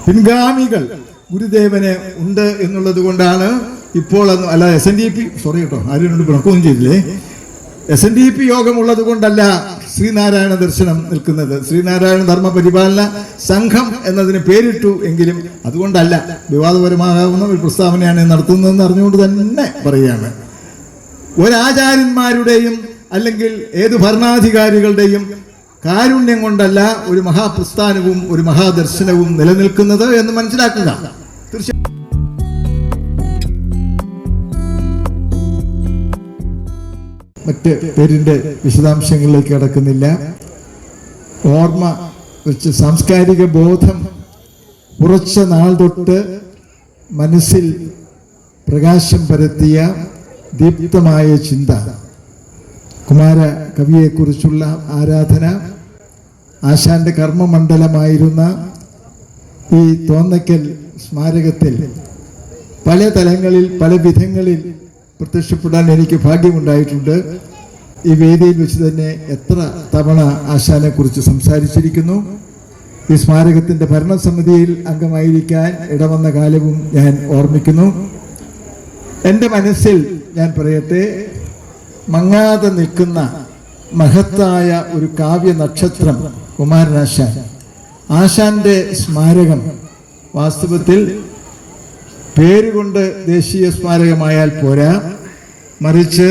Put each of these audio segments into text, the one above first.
പിൻഗാമികൾ ഗുരുദേവന് ഉണ്ട് എന്നുള്ളത് കൊണ്ടാണ് ഇപ്പോൾ അല്ല SNDP സോറി കേട്ടോ ആരും പ്രൊക്കവും ചെയ്തില്ലേ SNDP യോഗമുള്ളത് കൊണ്ടല്ല ശ്രീനാരായണ ദർശനം നിൽക്കുന്നത്. ശ്രീനാരായണ ധർമ്മ പരിപാലന സംഘം എന്നതിന് പേരിട്ടു എങ്കിലും അതുകൊണ്ടല്ല, വിവാദപരമാകാവുന്ന ഒരു പ്രസ്താവനയാണ് നടത്തുന്നതെന്ന് അറിഞ്ഞുകൊണ്ട് തന്നെ പറയുകയാണ്. ഒരാചാര്യന്മാരുടെയും അല്ലെങ്കിൽ ഏത് ഭരണാധികാരികളുടെയും കാരുണ്യം കൊണ്ടല്ല ഒരു മഹാപ്രസ്ഥാനവും ഒരു മഹാദർശനവും നിലനിൽക്കുന്നത് എന്ന് മനസ്സിലാക്കുക. തീർച്ചയായും മറ്റ് പേരിൻ്റെ വിശദാംശങ്ങളിലേക്ക് കടക്കുന്നില്ല. ഓർമ്മ വെച്ച് സാംസ്കാരിക ബോധം ഉറച്ച നാൾ തൊട്ട് മനസ്സിൽ പ്രകാശം പരത്തിയ ദീപ്തമായ ചിന്ത, കുമാര കവിയെക്കുറിച്ചുള്ള ആരാധന, ആശാന്റെ കർമ്മമണ്ഡലമായിരുന്ന ഈ തോന്നയ്ക്കൽ സ്മാരകത്തിൽ പല തലങ്ങളിൽ പല വിധങ്ങളിൽ പ്രത്യക്ഷപ്പെടാൻ എനിക്ക് ഭാഗ്യമുണ്ടായിട്ടുണ്ട്. ഈ വേദിയിൽ വെച്ച് തന്നെ എത്ര തവണ ആശാനെ കുറിച്ച് സംസാരിച്ചിരിക്കുന്നു. ഈ സ്മാരകത്തിന്റെ ഭരണസമിതിയിൽ അംഗമായിരിക്കാൻ ഇടവന്ന കാലവും ഞാൻ ഓർമ്മിക്കുന്നു. എൻ്റെ മനസ്സിൽ ഞാൻ പറയട്ടെ, മങ്ങാതെ നിൽക്കുന്ന മഹത്തായ ഒരു കാവ്യ നക്ഷത്രം കുമാരനാശാൻ. ആശാന്റെ സ്മാരകം വാസ്തവത്തിൽ പേരുകൊണ്ട് ദേശീയ സ്മാരകമായാൽ പോരാ, മറിച്ച്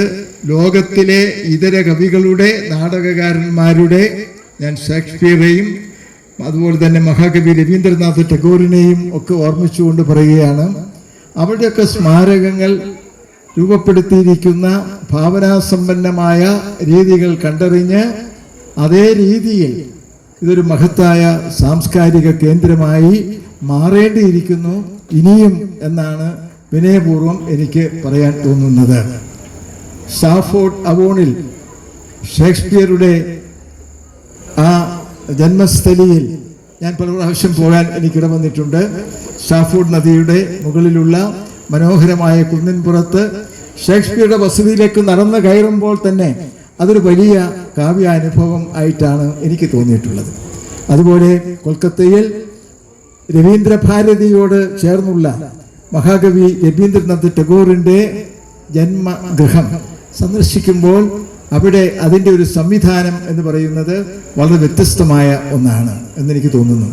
ലോകത്തിലെ ഇതര കവികളുടെ നാടകകാരന്മാരുടെ, ഞാൻ ഷേക്സ്പിയറെയും അതുപോലെ തന്നെ മഹാകവി രവീന്ദ്രനാഥ് ടാഗോറിനെയും ഒക്കെ ഓർമ്മിച്ചുകൊണ്ട് പറയുകയാണ്, അവരുടെയൊക്കെ സ്മാരകങ്ങൾ രൂപപ്പെടുത്തിയിരിക്കുന്ന ഭാവനാസമ്പന്നമായ രീതികൾ കണ്ടറിഞ്ഞ് അതേ രീതിയിൽ ഇതൊരു മഹത്തായ സാംസ്കാരിക കേന്ദ്രമായി മാറേണ്ടിയിരിക്കുന്നു ഇനിയും എന്നാണ് വിനയപൂർവ്വം എനിക്ക് പറയാൻ തോന്നുന്നത്. സ്റ്റാഫോർഡ് അവോണിൽ ഷേക്സ്പിയറുടെ ആ ജന്മസ്ഥലിയിൽ ഞാൻ പല പ്രാവശ്യം പോകാൻ എനിക്കിട വന്നിട്ടുണ്ട്. സ്റ്റാഫോർഡ് നദിയുടെ മുകളിലുള്ള മനോഹരമായ കുന്നിൻപുറത്ത് ഷേക്സ്പിയറുടെ വസതിയിലേക്ക് നടന്നു കയറുമ്പോൾ തന്നെ അതൊരു വലിയ കാവ്യാനുഭവം ആയിട്ടാണ് എനിക്ക് തോന്നിയിട്ടുള്ളത്. അതുപോലെ കൊൽക്കത്തയിൽ രവീന്ദ്രഭാരതിയോട് ചേർന്നുള്ള മഹാകവി രവീന്ദ്രനാഥ് ടാഗോറിൻ്റെ ജന്മഗൃഹം സന്ദർശിക്കുമ്പോൾ അവിടെ അതിൻ്റെ ഒരു സംവിധാനം എന്ന് പറയുന്നത് വളരെ വ്യത്യസ്തമായ ഒന്നാണ് എന്നെനിക്ക് തോന്നുന്നു.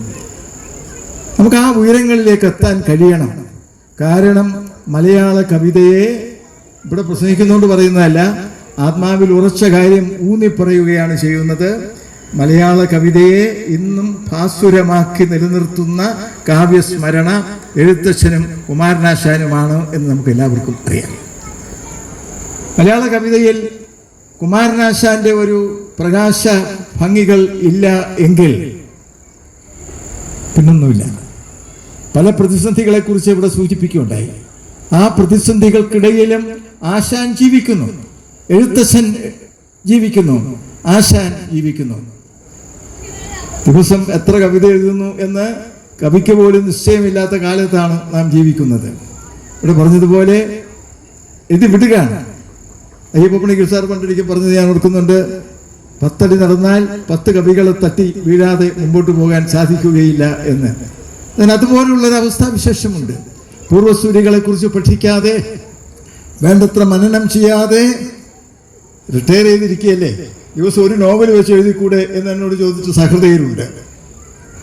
നമുക്ക് ആ ഉയരങ്ങളിലേക്ക് എത്താൻ കഴിയണം. കാരണം മലയാള കവിതയെ ഇവിടെ പ്രസംഗിക്കുന്നതുകൊണ്ട് പറയുന്നതല്ല, ആത്മാവിൽ ഉറച്ച കാര്യം ഊന്നിപ്പറയുകയാണ് ചെയ്യുന്നത്. മലയാള കവിതയെ ഇന്നും ഭാസുരമാക്കി നിലനിർത്തുന്ന കാവ്യസ്മരണ എഴുത്തച്ഛനും കുമാരനാശാനുമാണ് എന്ന് നമുക്ക് എല്ലാവർക്കും അറിയാം. മലയാള കവിതയിൽ കുമാരനാശാന്റെ ഒരു പ്രകാശ ഭംഗികൾ ഇല്ല എങ്കിൽ പിന്നൊന്നുമില്ല. പല പ്രതിസന്ധികളെ കുറിച്ച് ഇവിടെ സൂചിപ്പിക്കുകയുണ്ടായി. ആ പ്രതിസന്ധികൾക്കിടയിലും ആശാൻ ജീവിക്കുന്നു, എഴുത്തച്ഛൻ ജീവിക്കുന്നു, ആശാൻ ജീവിക്കുന്നു. ദിവസം എത്ര കവിത എഴുതുന്നു എന്ന് കവിക്ക് പോലും നിശ്ചയമില്ലാത്ത കാലത്താണ് നാം ജീവിക്കുന്നത്. ഇവിടെ പറഞ്ഞതുപോലെ ഇത് വിടുകയാണ്. അയ്യപ്പപ്പണിക്കർ സാർ പണ്ടിരിക്കും പറഞ്ഞത് ഞാൻ ഓർക്കുന്നുണ്ട്, 10 അടി നടന്നാൽ 10 കവികളെ തട്ടി വീഴാതെ മുമ്പോട്ട് പോകാൻ സാധിക്കുകയില്ല എന്ന്. അതുപോലുള്ളൊരവസ്ഥ വിശേഷമുണ്ട്. പൂർവ്വസൂരികളെ കുറിച്ച് പഠിക്കാതെ വേണ്ടത്ര മനനം ചെയ്യാതെ റിട്ടയർ ചെയ്തിരിക്കുകയല്ലേ, ദിവസം ഒരു നോവൽ വെച്ച് എഴുതിക്കൂടെ എന്ന് എന്നോട് ചോദിച്ച സഹൃദയരുണ്ട്.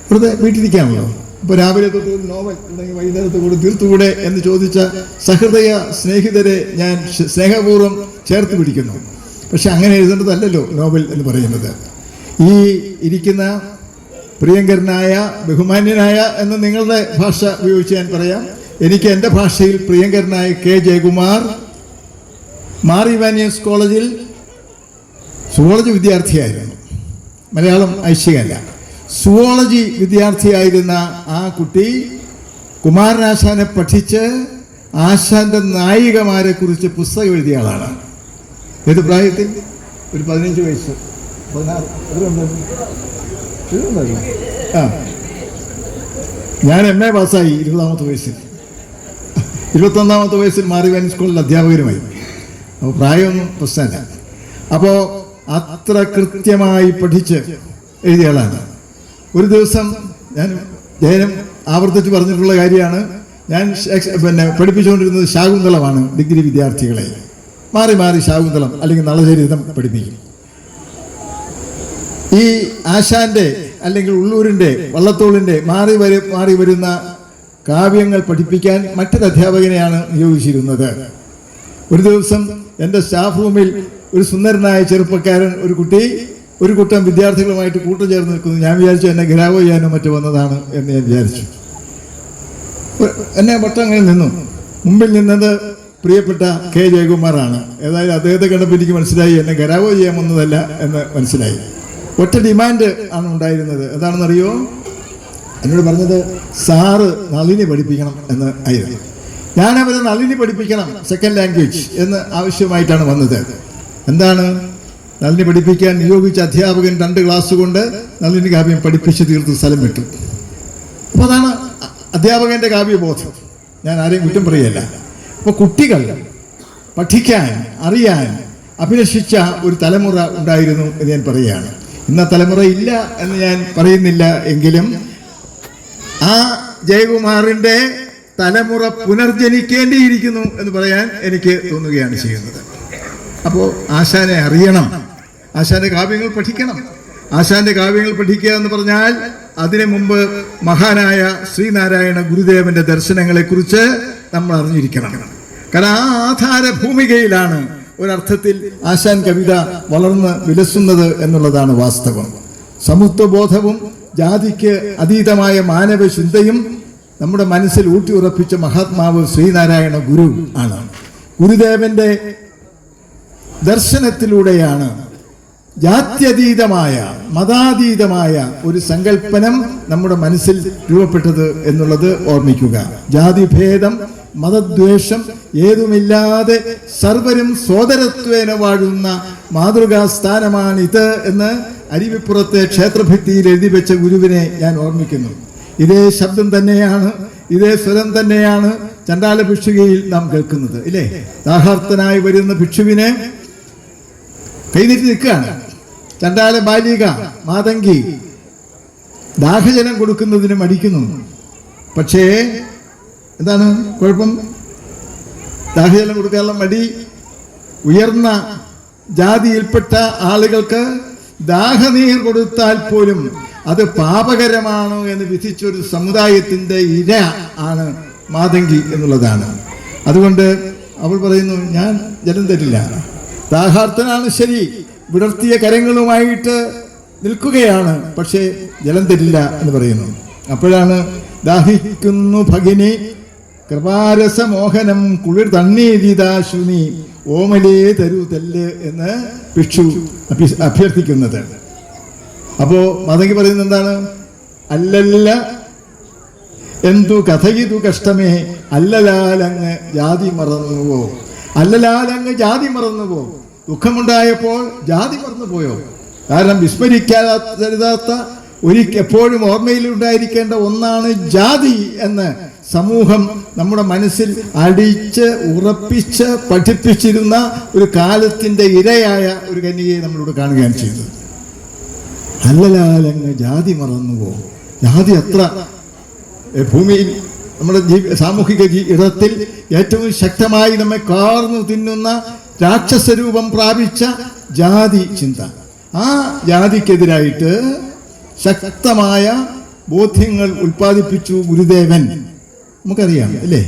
വെറുതെ വീട്ടിലിരിക്കാമല്ലോ, ഇപ്പോൾ രാവിലെ തൊട്ട് നോവൽ ഉണ്ടെങ്കിൽ വൈകുന്നേരത്ത് കൂടെ തീർത്തുകൂടെ എന്ന് ചോദിച്ച സഹൃദയ സ്നേഹിതരെ ഞാൻ സ്നേഹപൂർവ്വം ചേർത്ത് പിടിക്കുന്നു. പക്ഷെ അങ്ങനെ എഴുതേണ്ടതല്ലല്ലോ നോവൽ എന്ന് പറയുന്നത്. ഈ ഇരിക്കുന്ന പ്രിയങ്കരനായ ബഹുമാന്യനായ എന്ന് നിങ്ങളുടെ ഭാഷ ഉപയോഗിച്ച് ഞാൻ പറയാം, എനിക്ക് എൻ്റെ ഭാഷയിൽ പ്രിയങ്കരനായ കെ ജയകുമാർ മാർ ഇവാനിയസ് കോളേജിൽ സുവോളജി വിദ്യാർത്ഥിയായിരുന്നു. മലയാളം ഐച്ഛികമല്ല, സുവോളജി വിദ്യാർത്ഥിയായിരുന്ന ആ കുട്ടി കുമാരനാശാനെ പഠിച്ച് ആശാന്റെ നായികമാരെ കുറിച്ച് പുസ്തകം എഴുതിയ ആളാണ്. ഏത് പ്രായത്തിൽ? ഒരു 15 വയസ്സ് 16 ആ ഞാൻ MA പാസ്സായി 20ാമത്തെ വയസ്സിൽ. 21ാമത്തെ വയസ്സിൽ മാർ ഇവാനിയസ് സ്കൂളിൽ അധ്യാപകരുമായി. അപ്പോൾ പ്രായമൊന്നും പ്രശ്നമല്ല. അപ്പോൾ അത്ര കൃത്യമായി പഠിച്ച് എഴുതിയ ആളാണ്. ഒരു ദിവസം ഞാൻ ജയനും ആവർത്തിച്ച് പറഞ്ഞിട്ടുള്ള കാര്യമാണ്. ഞാൻ പഠിപ്പിച്ചുകൊണ്ടിരുന്നത് ശാകുന്തളമാണ്. ഡിഗ്രി വിദ്യാർത്ഥികളെ മാറി മാറി ശാകുന്തളം അല്ലെങ്കിൽ നളചരിതം പഠിപ്പിക്കും. ഈ ആശാന്റെ അല്ലെങ്കിൽ ഉള്ളൂരിൻ്റെ വള്ളത്തോളിൻ്റെ മാറി വരുന്ന കാവ്യങ്ങൾ പഠിപ്പിക്കാൻ മറ്റൊരു അധ്യാപകനെയാണ് നിയോഗിച്ചിരുന്നത്. ഒരു ദിവസം എൻ്റെ സ്റ്റാഫ് റൂമിൽ ഒരു സുന്ദരനായ ചെറുപ്പക്കാരൻ ഒരു കൂട്ടം വിദ്യാർത്ഥികളുമായിട്ട് കൂട്ടം ചേർന്ന് നിൽക്കുന്നു. ഞാൻ വിചാരിച്ചു എന്നെ ഗ്രാവോ ചെയ്യാനോ മറ്റോ വന്നതാണ് എന്ന് ഞാൻ വിചാരിച്ചു. എന്നെ വട്ടം അങ്ങനെ നിന്നു. മുമ്പിൽ നിന്നത് പ്രിയപ്പെട്ട കെ ജയകുമാറാണ്. ഏതായാലും അദ്ദേഹത്തെ കണ്ടപ്പോൾ എനിക്ക് മനസ്സിലായി എന്നെ ഗ്രാവോ ചെയ്യാൻ വന്നതല്ല എന്ന് മനസ്സിലായി. ഒറ്റ ഡിമാൻഡ് ആണ് ഉണ്ടായിരുന്നത്. എന്താണെന്നറിയോ? എന്നോട് പറഞ്ഞത് സാറ് നളിനി പഠിപ്പിക്കണം എന്ന് ആയിരുന്നു. ഞാനവരെ നളിനി പഠിപ്പിക്കണം സെക്കൻഡ് ലാംഗ്വേജ് എന്ന് ആവശ്യമായിട്ടാണ് വന്നത്. എന്താണ് നളിനി പഠിപ്പിക്കാൻ നിയോഗിച്ച അധ്യാപകൻ 2 ക്ലാസ് കൊണ്ട് നളിനി കാവ്യം പഠിപ്പിച്ച് തീർത്ത് സ്ഥലം വിട്ടു. അപ്പോൾ അതാണ് അധ്യാപകൻ്റെ കാവ്യബോധം. ഞാൻ ആരെയും കുറ്റം പറയല്ല. അപ്പോൾ കുട്ടികൾ പഠിക്കാൻ അറിയാൻ അഭിലഷിച്ച ഒരു തലമുറ ഉണ്ടായിരുന്നു എന്ന് ഞാൻ പറയുകയാണ്. ഇന്ന തലമുറ ഇല്ല എന്ന് ഞാൻ പറയുന്നില്ല. എങ്കിലും ആ ജയകുമാറിൻ്റെ തലമുറ പുനർജനിക്കേണ്ടിയിരിക്കുന്നു എന്ന് പറയാൻ എനിക്ക് തോന്നുകയാണ് ചെയ്യുന്നത്. അപ്പോൾ ആശാനെ അറിയണം, ആശാന്റെ കാവ്യങ്ങൾ പഠിക്കണം. ആശാന്റെ കാവ്യങ്ങൾ പഠിക്കുക എന്ന് പറഞ്ഞാൽ അതിനു മുമ്പ് മഹാനായ ശ്രീനാരായണ ഗുരുദേവന്റെ ദർശനങ്ങളെക്കുറിച്ച് നമ്മൾ അറിഞ്ഞിരിക്കണം. കാരണം ആ ആധാര ഭൂമികയിലാണ് ഒരർത്ഥത്തിൽ ആശാൻ കവിത വളർന്ന് വിലസുന്നത് എന്നുള്ളതാണ് വാസ്തവം. സമത്വബോധവും ജാതിക്ക് അതീതമായ മാനവ ചിന്തയും നമ്മുടെ മനസ്സിൽ ഊട്ടിയുറപ്പിച്ച മഹാത്മാവ് ശ്രീനാരായണ ഗുരു ആണ്. ഗുരുദേവന്റെ ദർശനത്തിലൂടെയാണ് ജാത്യതീതമായ മതാതീതമായ ഒരു സങ്കല്പനം നമ്മുടെ മനസ്സിൽ രൂപപ്പെട്ടത് എന്നുള്ളത് ഓർമ്മിക്കുക. ജാതിഭേദം മതദ്വേഷം ഏതുമില്ലാതെ സർവരും സോദരത്വേന വാഴുന്ന മാതൃകാ സ്ഥാനമാണിത് എന്ന് അരുവിപ്പുറത്തെ ക്ഷേത്രഭിത്തിയിൽ എഴുതി വെച്ച ഗുരുവിനെ ഞാൻ ഓർമ്മിക്കുന്നു. ഇതേ ശബ്ദം തന്നെയാണ്, ഇതേ സ്വരം തന്നെയാണ് ചണ്ടാല ഭിക്ഷുകയിൽ നാം കേൾക്കുന്നത് ഇല്ലേ? ദാഹാർത്തനായി വരുന്ന ഭിക്ഷുവിനെ കൈനീട്ടി നിൽക്കുകയാണ്. ചണ്ടാല ബാലിക മാതങ്കി ദാഹജലം കൊടുക്കുന്നതിന് മടിക്കുന്നു. പക്ഷേ എന്താണ് കുഴപ്പം? ദാഹജലം കൊടുക്കാനുള്ള മടി. ഉയർന്ന ജാതിയിൽപ്പെട്ട ആളുകൾക്ക് ദാഹനീർ കൊടുത്താൽ പോലും അത് പാപകരമാണ് എന്ന് വിധിച്ചൊരു സമുദായത്തിൻ്റെ ഇര ആണ് മാതങ്കി എന്നുള്ളതാണ്. അതുകൊണ്ട് അവൾ പറയുന്നു, ഞാൻ ജലം തരില്ല. ദാഹാർത്തനാണ് ശരി, വിടർത്തിയ കരങ്ങളുമായിട്ട് നിൽക്കുകയാണ്, പക്ഷേ ജലം തരില്ല എന്ന് പറയുന്നു. അപ്പോഴാണ് ദാഹിക്കുന്നു ഭഗിനി കൃപാരസമോഹനം കുളിർ തണ്ണീരിതാശുനി ഓമലേ തരൂ തെല്ല് എന്ന് ഭിക്ഷു അഭ്യർത്ഥിക്കുന്നത്. അപ്പോ മാതങ്കി പറയുന്നത് എന്താണ്? അല്ലല്ല എന്തു കഥയിതു കഷ്ടമേ അല്ലലാലങ്ങ് ജാതി മറന്നുവോ, അല്ലലാലങ്ങ് ജാതി മറന്നുവോ. ദുഃഖമുണ്ടായപ്പോൾ ജാതി മറന്നുപോയോ? കാരണം വിസ്മരിക്കാത്ത എപ്പോഴും ഓർമ്മയിൽ ഉണ്ടായിരിക്കേണ്ട ഒന്നാണ് ജാതി എന്ന് സമൂഹം നമ്മുടെ മനസ്സിൽ അടിച്ച് ഉറപ്പിച്ച് പഠിപ്പിച്ചിരുന്ന ഒരു കാലത്തിന്റെ ഇരയായ ഒരു കന്യകയെ നമ്മളിവിടെ കാണുകയാണ് ചെയ്തത്. അല്ലലാലങ്ങ് ജാതി മറന്നുവോ. ജാതി അത്ര ഭൂമിയിൽ നമ്മുടെ സാമൂഹിക ഇടത്തിൽ ഏറ്റവും ശക്തമായി നമ്മെ കാർന്നു തിന്നുന്ന രാക്ഷസരൂപം പ്രാപിച്ച ജാതി ചിന്ത. ആ ജാതിക്കെതിരായിട്ട് ശക്തമായ ബോധ്യങ്ങൾ ഉൽപ്പാദിപ്പിച്ചു ഗുരുദേവൻ. നമുക്കറിയാം അല്ലേ?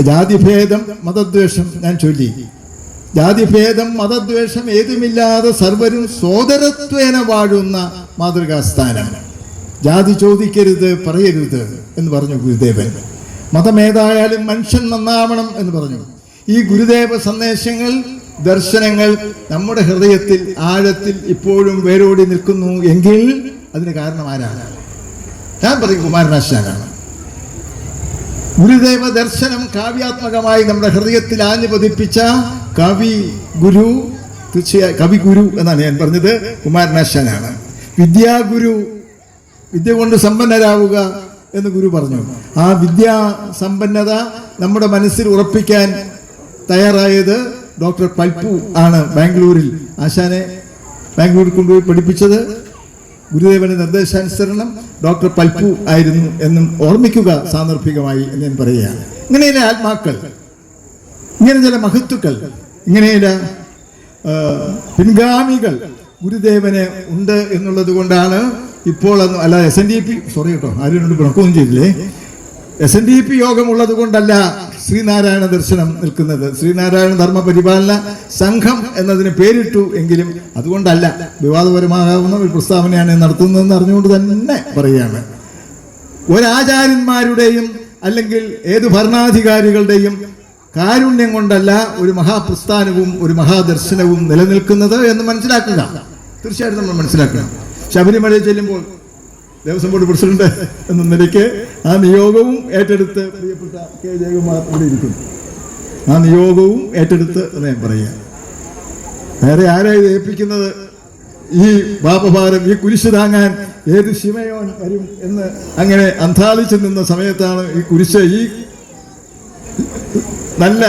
ജാതിഭേദം മതദ്വേഷം ഞാൻ ചൊല്ലി. ജാതിഭേദം മതദ്വേഷം ഏതുമില്ലാതെ സർവരും സോദരത്വേന വാഴുന്ന മാതൃകാസ്ഥാനം. ജാതി ചോദിക്കരുത് പറയരുത് എന്ന് പറഞ്ഞു ഗുരുദേവൻ. മതമേതായാലും മനുഷ്യൻ നന്നാവണം എന്ന് പറഞ്ഞു. ഈ ഗുരുദേവ സന്ദേശങ്ങൾ ദർശനങ്ങൾ നമ്മുടെ ഹൃദയത്തിൽ ആഴത്തിൽ ഇപ്പോഴും വേരോടി നിൽക്കുന്നു എങ്കിൽ അതിന് കാരണം ആരാണ്? ഞാൻ പറയും കുമാരനാശാനാണ്. ഗുരുദേവ ദർശനം കാവ്യാത്മകമായി നമ്മുടെ ഹൃദയത്തിൽ ആഞ്ഞു പതിപ്പിച്ച കവി ഗുരു, തീർച്ചയായും കവി ഗുരു എന്നാണ് ഞാൻ പറഞ്ഞത്, കുമാരനാശാനാണ്. വിദ്യാഗുരു, വിദ്യ കൊണ്ട് സമ്പന്നരാവുക എന്ന് ഗുരു പറഞ്ഞു. ആ വിദ്യാ സമ്പന്നത നമ്മുടെ മനസ്സിൽ ഉറപ്പിക്കാൻ തയ്യാറായത് ഡോക്ടർ പൽപ്പു ആണ്. ബാംഗ്ലൂരിൽ ആശാനെ ബാംഗ്ലൂരിൽ കൊണ്ടുപോയി പഠിപ്പിച്ചത്. ഗുരുദേവന്റെ നിർദ്ദേശാനുസരണം ഡോക്ടർ പൽപ്പു ആയിരുന്നു എന്നും ഓർമ്മിക്കുക സാന്ദർഭികമായി എന്ന് ഞാൻ പറയുകയാണ്. ഇങ്ങനെയുള്ള ആത്മാക്കൾ, ഇങ്ങനെ ചില മഹത്തുക്കൾ, ഇങ്ങനെയുള്ള പിൻഗാമികൾ ഗുരുദേവന് ഉണ്ട് എന്നുള്ളത് കൊണ്ടാണ് ഇപ്പോൾ അല്ല SNDP സോറി കേട്ടോ, ആരും പിണക്കമൊന്നും ചെയ്തില്ലേ, SNDP യോഗമുള്ളത് കൊണ്ടല്ല ശ്രീനാരായണ ദർശനം നിൽക്കുന്നത്. ശ്രീനാരായണ ധർമ്മ പരിപാലന സംഘം എന്നതിന് പേരിട്ടു എങ്കിലും അതുകൊണ്ടല്ല, വിവാദപരമാകാവുന്ന ഒരു പ്രസ്താവനയാണ് നടത്തുന്നതെന്ന് അറിഞ്ഞുകൊണ്ട് തന്നെ പറയുകയാണ്. ഒരാചാര്യന്മാരുടെയും അല്ലെങ്കിൽ ഏത് ഭരണാധികാരികളുടെയും കാരുണ്യം കൊണ്ടല്ല ഒരു മഹാപ്രസ്ഥാനവും ഒരു മഹാദർശനവും നിലനിൽക്കുന്നത് എന്ന് മനസ്സിലാക്കുക. തീർച്ചയായിട്ടും നമ്മൾ മനസ്സിലാക്കണം. ശബരിമലയിൽ ചെല്ലുമ്പോൾ ദേവസ്വം ബോർഡ് പ്രസിഡന്റ് എന്ന നിലയ്ക്ക് ആ നിയോഗവും ഏറ്റെടുത്ത് പ്രിയപ്പെട്ട കെ ജയകുമാർ ഇവിടെ ഇരിക്കുന്നു. ആ നിയോഗവും ഏറ്റെടുത്ത് എന്ന് ഞാൻ പറയുക. വേറെ ആരായി ഏൽപ്പിക്കുന്നത്? ഈ പാപഭാരം, ഈ കുരിശ് താങ്ങാൻ ഏത് ശിവയോൻ വരും എന്ന് അങ്ങനെ അന്താളിച്ചു നിന്ന സമയത്താണ് ഈ കുരിശ് ഈ നല്ല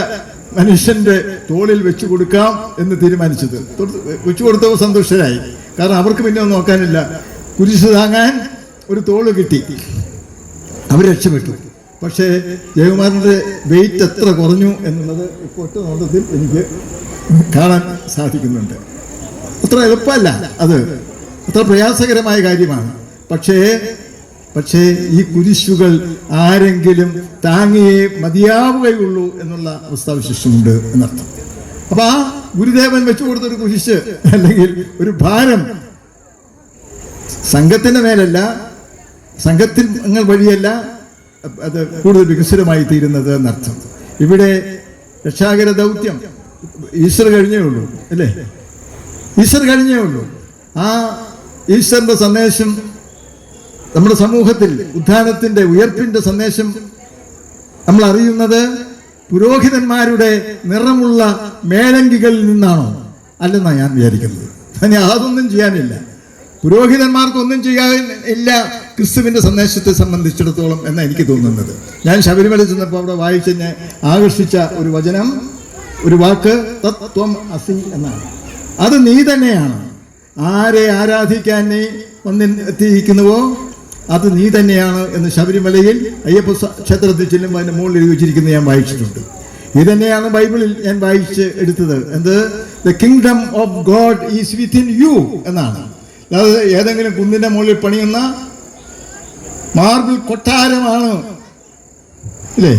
മനുഷ്യന്റെ തോളിൽ വെച്ചു കൊടുക്കാം എന്ന് തീരുമാനിച്ചത്. വെച്ചു കൊടുത്തവർ സന്തുഷ്ടരായി. കാരണം അവർക്ക് പിന്നെ ഒന്നും നോക്കാനില്ല. കുരിശ് താങ്ങാൻ ഒരു തോള് കിട്ടി, അവർ രക്ഷപ്പെട്ടു. പക്ഷേ ജയകുമാറിന്റെ വെയിറ്റ് എത്ര കുറഞ്ഞു എന്നുള്ളത് ഇപ്പോൾ ഒറ്റ നോട്ടത്തിൽ എനിക്ക് കാണാൻ സാധിക്കുന്നുണ്ട്. അത്ര എളുപ്പമല്ല, അത് അത്ര പ്രയാസകരമായ കാര്യമാണ്. പക്ഷേ ഈ കുരിശുകൾ ആരെങ്കിലും താങ്ങിയേ മതിയാവുകയുള്ളൂ എന്നുള്ള അവസ്ഥാവിശേഷമുണ്ട് എന്നർത്ഥം. അപ്പൊ ആ ഗുരുദേവൻ വെച്ചു കൊടുത്തൊരു കുരിശ് അല്ലെങ്കിൽ ഒരു ഭാരം സംഘത്തിന്റെ മേലല്ല, സംഘത്തിൽ വഴിയല്ല അത് കൂടുതൽ വികസിതമായി തീരുന്നത് എന്നർത്ഥം. ഇവിടെ രക്ഷാകര ദൗത്യം ഈശ്വർ കഴിഞ്ഞേ ഉള്ളൂ അല്ലേ? ഈശ്വർ കഴിഞ്ഞേ ഉള്ളൂ. ആ ഈശ്വരന്റെ സന്ദേശം നമ്മുടെ സമൂഹത്തിൽ ഉത്ഥാനത്തിന്റെ ഉയർപ്പിന്റെ സന്ദേശം നമ്മൾ അറിയുന്നത് പുരോഹിതന്മാരുടെ നിറമുള്ള മേലങ്കികളിൽ നിന്നാണോ? അല്ലെന്നാണ് ഞാൻ വിചാരിക്കുന്നത്. അതിന് അതൊന്നും ചെയ്യാനില്ല, പുരോഹിതന്മാർക്കൊന്നും ചെയ്യാൻ ഇല്ല ക്രിസ്തുവിന്റെ സന്ദേശത്തെ സംബന്ധിച്ചിടത്തോളം എന്നാണ് എനിക്ക് തോന്നുന്നത്. ഞാൻ ശബരിമല ചെന്നപ്പോൾ അവിടെ വായിച്ചെന്നെ ആകർഷിച്ച ഒരു വചനം, ഒരു വാക്ക് തത്വം അസി എന്നാണ്. അത് നീ തന്നെയാണ്. ആരെ ആരാധിക്കാൻ നീ വന്നെത്തിയിരിക്കുന്നുവോ അത് നീ തന്നെയാണ് എന്ന് ശബരിമലയിൽ അയ്യപ്പ ക്ഷേത്രത്തിൽ ചെല്ലുമ്പോൾ അതിൻ്റെ മുകളിൽ എഴുതി വെച്ചിരിക്കുന്നത് ഞാൻ വായിച്ചിട്ടുണ്ട്. ഇത് തന്നെയാണ് ബൈബിളിൽ ഞാൻ വായിച്ച് എടുത്തത്. എന്ത്? The kingdom of God is within you എന്നാണ്. അതായത് ഏതെങ്കിലും കുന്നിന്റെ മുകളിൽ പണിയുന്ന മാർബിൾ കൊട്ടാരമാണ് ഇല്ലേ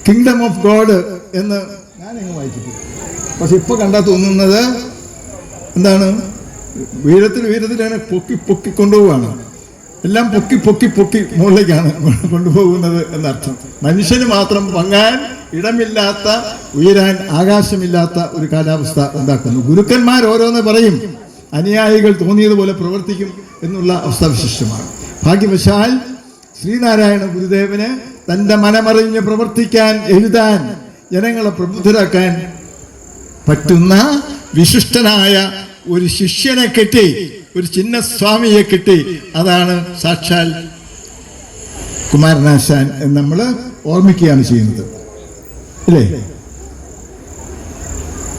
കിങ്ഡം ഓഫ് ഗോഡ് എന്ന് ഞാനിങ്ങ് വായിച്ചിട്ടുണ്ട്. പക്ഷെ ഇപ്പൊ കണ്ടാൽ തോന്നുന്നത് എന്താണ്? ഉയരത്തിലാണ് പൊക്കി കൊണ്ടുപോവാണ്. എല്ലാം പൊക്കി മുകളിലേക്കാണ് കൊണ്ടുപോകുന്നത് എന്നർത്ഥം. മനുഷ്യന് മാത്രം പങ്കാൻ ഇടമില്ലാത്ത, ഉയരാൻ ആകാശമില്ലാത്ത ഒരു കാലാവസ്ഥ ഉണ്ടാക്കുന്നു. ഗുരുക്കന്മാർ ഓരോന്ന് പറയും, അനുയായികൾ തോന്നിയതുപോലെ പ്രവർത്തിക്കും എന്നുള്ള അവസ്ഥാവിശിഷ്ടമാണ്. ഭാഗ്യവശാൽ ശ്രീനാരായണ ഗുരുദേവന് തൻ്റെ മനമറിഞ്ഞ് പ്രവർത്തിക്കാൻ, എഴുതാൻ, ജനങ്ങളെ പ്രബുദ്ധരാക്കാൻ പറ്റുന്ന വിശിഷ്ടനായ ഒരു ശിഷ്യനെ കിട്ടി, ഒരു ചിന്നസ്വാമിയെ കിട്ടി. അതാണ് സാക്ഷാൽ കുമാരനാശാൻ എന്ന് നമ്മൾ ഓർമ്മിക്കുകയാണ് ചെയ്യുന്നത് അല്ലേ?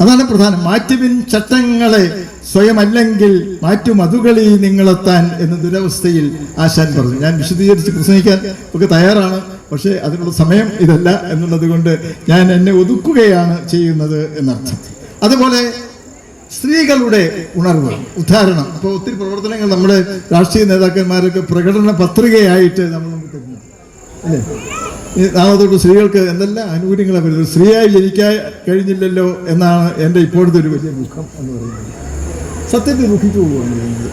അതാണ് പ്രധാനം. മാറ്റുവിൻ ചട്ടങ്ങളെ സ്വയമല്ലെങ്കിൽ മാറ്റു മധുകളി നിങ്ങളെത്താൻ എന്ന ദുരവസ്ഥയിൽ ആശാൻ പറഞ്ഞു. ഞാൻ വിശദീകരിച്ച് പ്രസംഗിക്കാൻ ഒക്കെ തയ്യാറാണ്, പക്ഷേ അതിനുള്ള സമയം ഇതല്ല എന്നുള്ളത് കൊണ്ട് ഞാൻ എന്നെ ഒതുക്കുകയാണ് ചെയ്യുന്നത് എന്നർത്ഥം. അതുപോലെ സ്ത്രീകളുടെ ഉണർവ്, ഉദ്ധാരണം. അപ്പോൾ ഒത്തിരി പ്രവർത്തനങ്ങൾ നമ്മുടെ രാഷ്ട്രീയ നേതാക്കന്മാരൊക്കെ പ്രകടന പത്രികയായിട്ട് നമ്മൾ തരുന്നു അല്ലേ? നാളെ തൊട്ട് സ്ത്രീകൾക്ക് എന്തെല്ലാം ആനുകൂല്യങ്ങളാണ് വരുന്നത്. സ്ത്രീയായി ജനിക്കാൻ കഴിഞ്ഞില്ലല്ലോ എന്നാണ് എൻ്റെ ഇപ്പോഴത്തെ ഒരു വലിയ ദുഃഖം എന്ന് പറയുന്നത്. സത്യത്തിൽ ദുഃഖിച്ചു പോവുകയാണ് ചെയ്യുന്നത്.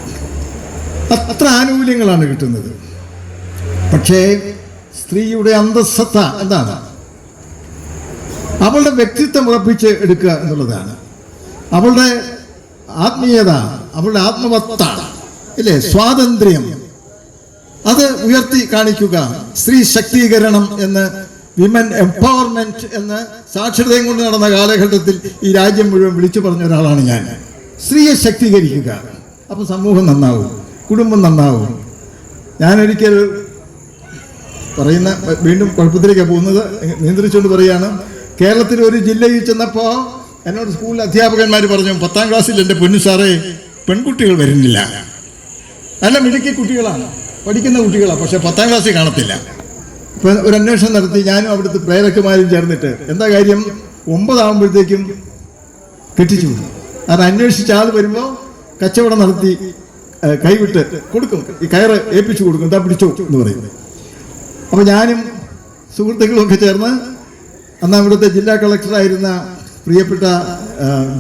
അത്ര ആനുകൂല്യങ്ങളാണ് കിട്ടുന്നത്. പക്ഷേ സ്ത്രീയുടെ അന്തസ്സത്ത എന്താണ്? അവളുടെ വ്യക്തിത്വം ഉറപ്പിച്ച് എടുക്കുക എന്നുള്ളതാണ്. അവളുടെ ആത്മീയത, അവളുടെ ആത്മവത്ത ഇല്ലേ, സ്വാതന്ത്ര്യം, അത് ഉയർത്തി കാണിക്കുക. സ്ത്രീ ശക്തീകരണം എന്ന്, വിമൻ എംപവർമെന്റ് എന്ന് സാക്ഷരതയും കൊണ്ട് നടന്ന കാലഘട്ടത്തിൽ ഈ രാജ്യം മുഴുവൻ വിളിച്ചു പറഞ്ഞ ഒരാളാണ് ഞാൻ. സ്ത്രീയെ ശക്തീകരിക്കുക, അപ്പൊ സമൂഹം നന്നാവും, കുടുംബം നന്നാവും. ഞാനൊരിക്കൽ പറയുന്ന, വീണ്ടും കുഴപ്പത്തിലേക്കാണ് പോകുന്നത്, നിയന്ത്രിച്ചുകൊണ്ട് പറയാണ്. കേരളത്തിൽ ഒരു ജില്ലയിൽ ചെന്നപ്പോൾ എന്നോട് സ്കൂളിലെ അധ്യാപകന്മാർ പറഞ്ഞു, 10ാം ക്ലാസ്സിൽ എൻ്റെ പൊന്നു സാറേ പെൺകുട്ടികൾ വരുന്നില്ല. നല്ല മിടുക്കി കുട്ടികളാണ്, പഠിക്കുന്ന കുട്ടികളാണ്. പക്ഷെ 10ാം ക്ലാസ്സിൽ കാണത്തില്ല. ഇപ്പം ഒരു അന്വേഷണം നടത്തി, ഞാനും അവിടുത്തെ പ്രേരക്കുമാരും ചേർന്നിട്ട്. എന്താ കാര്യം? 9 ആകുമ്പോഴത്തേക്കും കെട്ടിച്ചു വിടും. അത് അന്വേഷിച്ച ആൾ വരുമ്പോൾ കച്ചവടം നടത്തി കൈവിട്ട് കൊടുക്കും, ഈ കയറ് ഏൽപ്പിച്ചു കൊടുക്കും, എന്താ പിടിച്ചോ എന്ന് പറയും. അപ്പോൾ ഞാനും സുഹൃത്തുക്കളുമൊക്കെ ചേർന്ന്, അന്ന് അവിടുത്തെ ജില്ലാ കളക്ടറായിരുന്ന പ്രിയപ്പെട്ട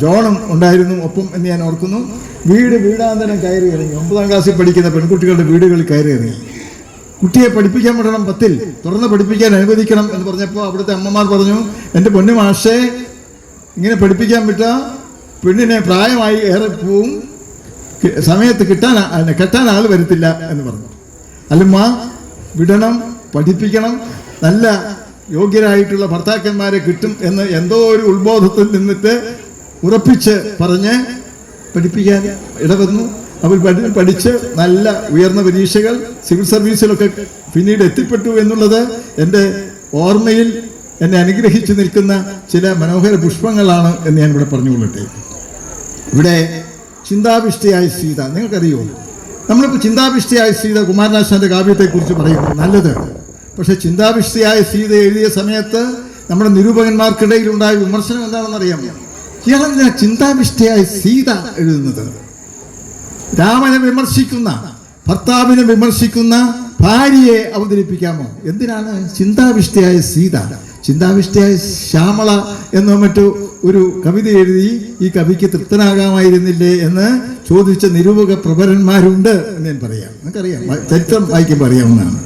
ജോണും ഉണ്ടായിരുന്നു ഒപ്പം എന്ന് ഞാൻ ഓർക്കുന്നു. വീടാന്തരം കയറി ഇറങ്ങി. 9ാം ക്ലാസ്സിൽ പഠിക്കുന്ന പെൺകുട്ടികളുടെ വീടുകളിൽ കയറി ഇറങ്ങി. കുട്ടിയെ പഠിപ്പിക്കാൻ വിടണം, 10ൽ തുറന്ന് പഠിപ്പിക്കാൻ അനുവദിക്കണം എന്ന് പറഞ്ഞപ്പോൾ അവിടുത്തെ അമ്മമാർ പറഞ്ഞു, എൻ്റെ പൊന്നു മാഷേ, ഇങ്ങനെ പഠിപ്പിക്കാൻ വിട്ടാൽ പെണ്ണിനെ പ്രായമായി ഏറെ പോവും, സമയത്ത് കെട്ടാൻ ആൾ വരത്തില്ല എന്ന് പറഞ്ഞു. അല്ലമ്മ, വിടണം, പഠിപ്പിക്കണം, നല്ല യോഗ്യരായിട്ടുള്ള ഭർത്താക്കന്മാരെ കിട്ടും എന്ന് എന്തോ ഒരു ഉത്ബോധത്തിൽ നിന്നിട്ട് ഉറപ്പിച്ച് പറഞ്ഞ് പഠിപ്പിക്കാൻ ഇടവന്നു. അവർ പഠിച്ച് നല്ല ഉയർന്ന പരീക്ഷകൾ, സിവിൽ സർവീസിലൊക്കെ പിന്നീട് എത്തിപ്പെട്ടു എന്നുള്ളത് എൻ്റെ ഓർമ്മയിൽ എന്നെ അനുഗ്രഹിച്ചു നിൽക്കുന്ന ചില മനോഹര പുഷ്പങ്ങളാണ് എന്ന് ഞാൻ ഇവിടെ പറഞ്ഞുകൊള്ളട്ടെ. ഇവിടെ ചിന്താവിഷ്ടയായ സീത, നിങ്ങൾക്കറിയോ, നമ്മളിപ്പോൾ ചിന്താവിഷ്ടയായ സീത കുമാരനാശാന്റെ കാവ്യത്തെക്കുറിച്ച് പറയുന്നു, നല്ലത്. പക്ഷെ ചിന്താവിഷ്ടയായ സീത എഴുതിയ സമയത്ത് നമ്മുടെ നിരൂപകന്മാർക്കിടയിലുണ്ടായ വിമർശനം എന്താണെന്ന് അറിയാമോ? ഇയാളെന്തിനാ ചിന്താവിഷ്ടയായ സീത എഴുതുന്നത്? രാമനെ വിമർശിക്കുന്ന, ഭർത്താവിനെ വിമർശിക്കുന്ന ഭാര്യയെ അവതരിപ്പിക്കാമോ? എന്തിനാണ് ചിന്താവിഷ്ടയായ സീത? ചിന്താവിഷ്ടയായ ശ്യാമള എന്നോ മറ്റോ ഒരു കവിത എഴുതി ഈ കവിക്ക് തൃപ്തനാകാമായിരുന്നില്ലേ എന്ന് ചോദിച്ച നിരൂപക പ്രബലന്മാരുണ്ട് എന്ന് ഞാൻ പറയാം. നിങ്ങൾക്കറിയാം, ചരിത്രം വായിക്കുമ്പോൾ അറിയാവുന്നതാണ്.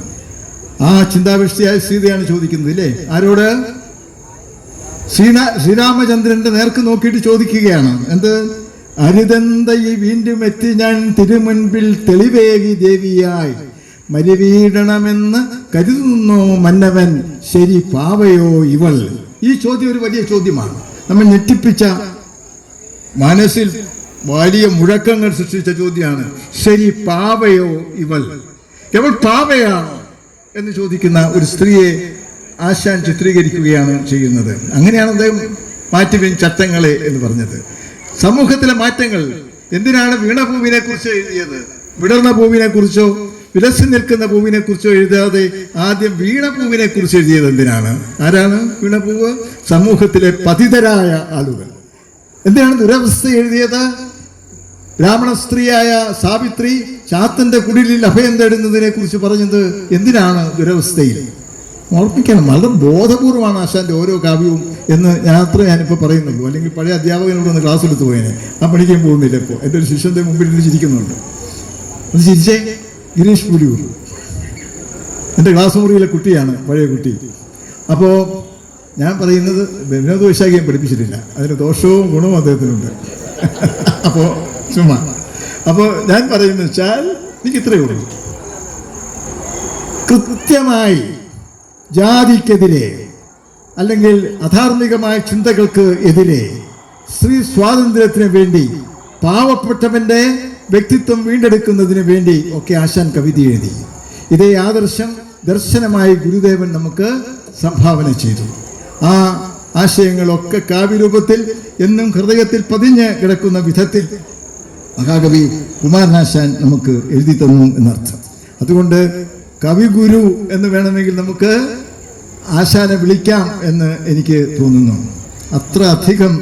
ആ ചിന്താവിഷ്ടയായ സീതയാണ് ചോദിക്കുന്നത്, ഇല്ലേ? ആരോട്? ശ്രീരാമചന്ദ്രന്റെ നേർക്ക് നോക്കിയിട്ട് ചോദിക്കുകയാണ്. എന്ത്? അരുതന്തയി വീണ്ടും എത്തി ഞാൻ തിരുമുൻപിൽ തെളിവേകി ദേവിയായി മരിവീടണമെന്ന് കരുതുന്നു മന്നവൻ, ശരി പാവയോ ഇവൾ? ഈ ചോദ്യം ഒരു വലിയ ചോദ്യമാണ്. നമ്മൾ ഞെട്ടിപ്പിച്ച, മനസ്സിൽ വലിയ മുഴക്കങ്ങൾ സൃഷ്ടിച്ച ചോദ്യമാണ്. ശരി പാവയോ ഇവൾ? എവൾ പാവയാണോ എന്ന് ചോദിക്കുന്ന ഒരു സ്ത്രീയെ ആശാൻ ചിത്രീകരിക്കുകയാണ് ചെയ്യുന്നത്. അങ്ങനെയാണ് അദ്ദേഹം മാറ്റുവിൻ ചട്ടങ്ങളെ എന്ന് പറഞ്ഞത്. സമൂഹത്തിലെ മാറ്റങ്ങൾ. എന്തിനാണ് വീണപൂവിനെ കുറിച്ച് എഴുതിയത്? വിടർന്ന പൂവിനെ കുറിച്ചോ വിലസി നിൽക്കുന്ന പൂവിനെ കുറിച്ചോ എഴുതാതെ ആദ്യം വീണപൂവിനെ കുറിച്ച് എഴുതിയത് എന്തിനാണ്? ആരാണ് വീണപൂവ്? സമൂഹത്തിലെ പതിതരായ ആളുകൾ. എന്തിനാണ് ദുരവസ്ഥ എഴുതിയത്? ബ്രാഹ്മണ സ്ത്രീയായ സാവിത്രി ചാത്തന്റെ കുടിലിൽ അഭയം തേടുന്നതിനെ കുറിച്ച് പറഞ്ഞത് എന്തിനാണ്? ദുരവസ്ഥയിൽ. ഓർപ്പിക്കണം, വളരെ ബോധപൂർവമാണ് ആശാന്റെ ഓരോ കാവ്യവും എന്ന് ഞാനിപ്പോൾ പറയുന്നുള്ളൂ. അല്ലെങ്കിൽ പഴയ അധ്യാപകനോട് ഒന്ന് ക്ലാസ് എടുത്തു പോയേനെ. ആ പഠിക്കാൻ പോകുന്നില്ല. ഇപ്പോൾ എൻ്റെ ഒരു ശിഷ്യന്റെ മുമ്പിൽ ഇരുന്ന് ചിരിക്കുന്നുണ്ട്. അത് ചിരിച്ചേ, ഗിരീഷ് പുലിയൂർ, എൻ്റെ ക്ലാസ് മുറിയിലെ കുട്ടിയാണ്, പഴയ കുട്ടി. അപ്പോൾ ഞാൻ പറയുന്നത് വിനോദ വൈശാഖ്യം പഠിപ്പിച്ചിട്ടില്ല, അതിന് ദോഷവും ഗുണവും അദ്ദേഹത്തിനുണ്ട്. അപ്പോൾ ചുമ്മാ. അപ്പോൾ ഞാൻ പറയുന്നത് വെച്ചാൽ എനിക്ക് ഇത്രയേ ഉള്ളൂ. കൃത്യമായി ജാതിക്കെതിരെ അല്ലെങ്കിൽ അധാർമികമായ ചിന്തകൾക്ക് എതിരെ, സ്ത്രീ സ്വാതന്ത്ര്യത്തിന് വേണ്ടി, പാവപ്പെട്ടവന്റെ വ്യക്തിത്വം വീണ്ടെടുക്കുന്നതിന് വേണ്ടി ഒക്കെ ആശാൻ കവിത എഴുതി. ഇതേ ആദർശം ദർശനമായി ഗുരുദേവൻ നമുക്ക് സംഭാവന ചെയ്തു. ആ ആശയങ്ങളൊക്കെ കാവ്യരൂപത്തിൽ എന്നും ഹൃദയത്തിൽ പതിഞ്ഞ് കിടക്കുന്ന വിധത്തിൽ മഹാകവി കുമാരനാശാൻ നമുക്ക് എഴുതി തന്നു എന്നർത്ഥം. അതുകൊണ്ട് കവിഗുരു എന്ന് വേണമെങ്കിൽ നമുക്ക് ആശാനെ വിളിക്കാം എന്ന് എനിക്ക് തോന്നുന്നു. അത്ര അധികം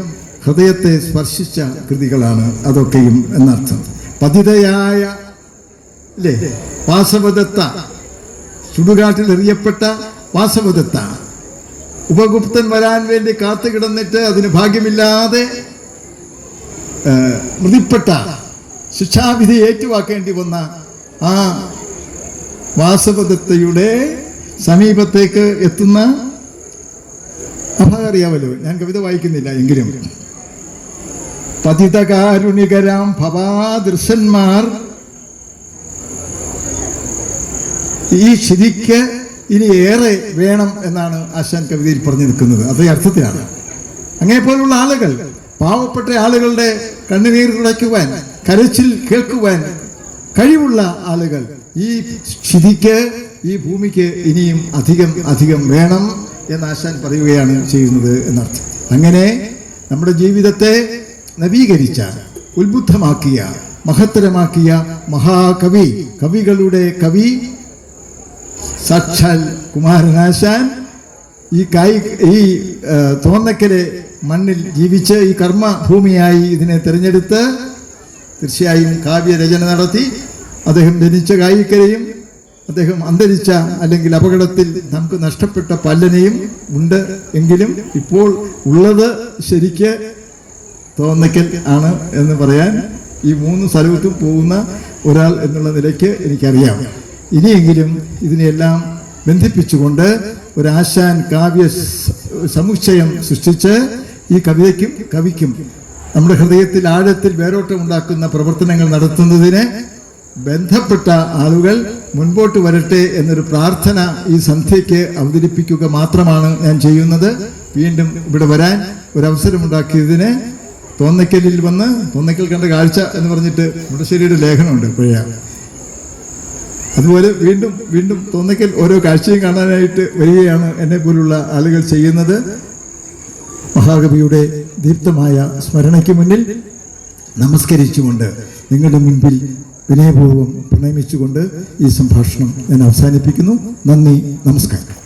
ഹൃദയത്തെ സ്പർശിച്ച കൃതികളാണ് അതൊക്കെയും എന്നർത്ഥം. പതിതയായ അല്ലേ വാസവദത്ത, ചുടുകാട്ടിൽ എറിയപ്പെട്ട വാസവദത്ത, ഉപഗുപ്തൻ വരാൻ വേണ്ടി കാത്തു കിടന്നിട്ട് അതിന് ഭാഗ്യമില്ലാതെ മൃതിപ്പെട്ട, ശിക്ഷാവിധി ഏറ്റുവാക്കേണ്ടി വന്ന ആ വാസവദത്തയുടെ സമീപത്തേക്ക് എത്തുന്ന അറിയാമല്ലോ. ഞാൻ കവിത വായിക്കുന്നില്ല എങ്കിലും പതിതകാരുണികരാം ഭവാദൃശന്മാർ ഈ ശരിക്ക് ഇനി ഏറെ വേണം എന്നാണ് ആശാൻ കവിതയിൽ പറഞ്ഞു നിൽക്കുന്നത്. അതേ അർത്ഥത്തിലാണ്. അങ്ങനെപ്പോലുള്ള ആളുകൾ, പാവപ്പെട്ട ആളുകളുടെ കണ്ണുനീർ തുടയ്ക്കുവാൻ, കരച്ചിൽ കേൾക്കുവാൻ കഴിവുള്ള ആളുകൾ ഈ സ്ഥിതിക്ക്, ഈ ഭൂമിക്ക് ഇനിയും അധികം അധികം വേണം എന്ന് ആശാൻ പറയുകയാണ് ചെയ്യുന്നത് എന്നർത്ഥം. അങ്ങനെ നമ്മുടെ ജീവിതത്തെ നവീകരിച്ച, ഉത്ബുദ്ധമാക്കിയ, മഹത്തരമാക്കിയ മഹാകവി, കവികളുടെ കവി സാക്ഷാൽ കുമാരനാശാൻ ഈ തോന്നക്കലെ മണ്ണിൽ ജീവിച്ച് ഈ കർമ്മഭൂമിയായി ഇതിനെ തിരഞ്ഞെടുത്ത് തീർച്ചയായും കാവ്യരചന നടത്തി. അദ്ദേഹം ജനിച്ച കായിക്കരയും അദ്ദേഹം അന്തരിച്ച അല്ലെങ്കിൽ അപകടത്തിൽ നമുക്ക് നഷ്ടപ്പെട്ട പല്ലനെയും ഉണ്ട്. എങ്കിലും ഇപ്പോൾ ഉള്ളത് ശരിക്ക് തോന്നക്കൽ ആണ് എന്ന് പറയാൻ ഈ 3 സ്ഥലത്തും പോകുന്ന ഒരാൾ എന്നുള്ള നിലയ്ക്ക് എനിക്കറിയാം. ഇനിയെങ്കിലും ഇതിനെല്ലാം ബന്ധിപ്പിച്ചുകൊണ്ട് ഒരാശാൻ കാവ്യ സമുച്ചയം സൃഷ്ടിച്ച് ഈ കവിക്കും നമ്മുടെ ഹൃദയത്തിൽ ആഴത്തിൽ വേരോട്ടം ഉണ്ടാക്കുന്ന പ്രവർത്തനങ്ങൾ നടത്തുന്നതിന് ബന്ധപ്പെട്ട ആളുകൾ മുൻപോട്ട് വരട്ടെ എന്നൊരു പ്രാർത്ഥന ഈ സന്ധ്യയ്ക്ക് അവതരിപ്പിക്കുക മാത്രമാണ് ഞാൻ ചെയ്യുന്നത്. വീണ്ടും ഇവിടെ വരാൻ ഒരവസരമുണ്ടാക്കിയതിന് തോന്നക്കലിൽ വന്ന് തോന്നക്കൽ കണ്ട കാഴ്ച എന്ന് പറഞ്ഞിട്ട് മുടശ്ശേരിയുടെ ലേഖനമുണ്ട് പഴയ. അതുപോലെ വീണ്ടും വീണ്ടും തോന്നക്കൽ ഓരോ കാഴ്ചയും കാണാനായിട്ട് വരികയാണ് എന്നെ പോലുള്ള ആളുകൾ ചെയ്യുന്നത്. മഹാകവിയുടെ ദീപ്തമായ സ്മരണയ്ക്ക് മുന്നിൽ നമസ്കരിച്ചുകൊണ്ട് നിങ്ങളുടെ മുൻപിൽ വിനയപൂർവ്വം പ്രണമിച്ചുകൊണ്ട് ഈ സംഭാഷണം ഞാൻ അവസാനിപ്പിക്കുന്നു. നന്ദി, നമസ്കാരം.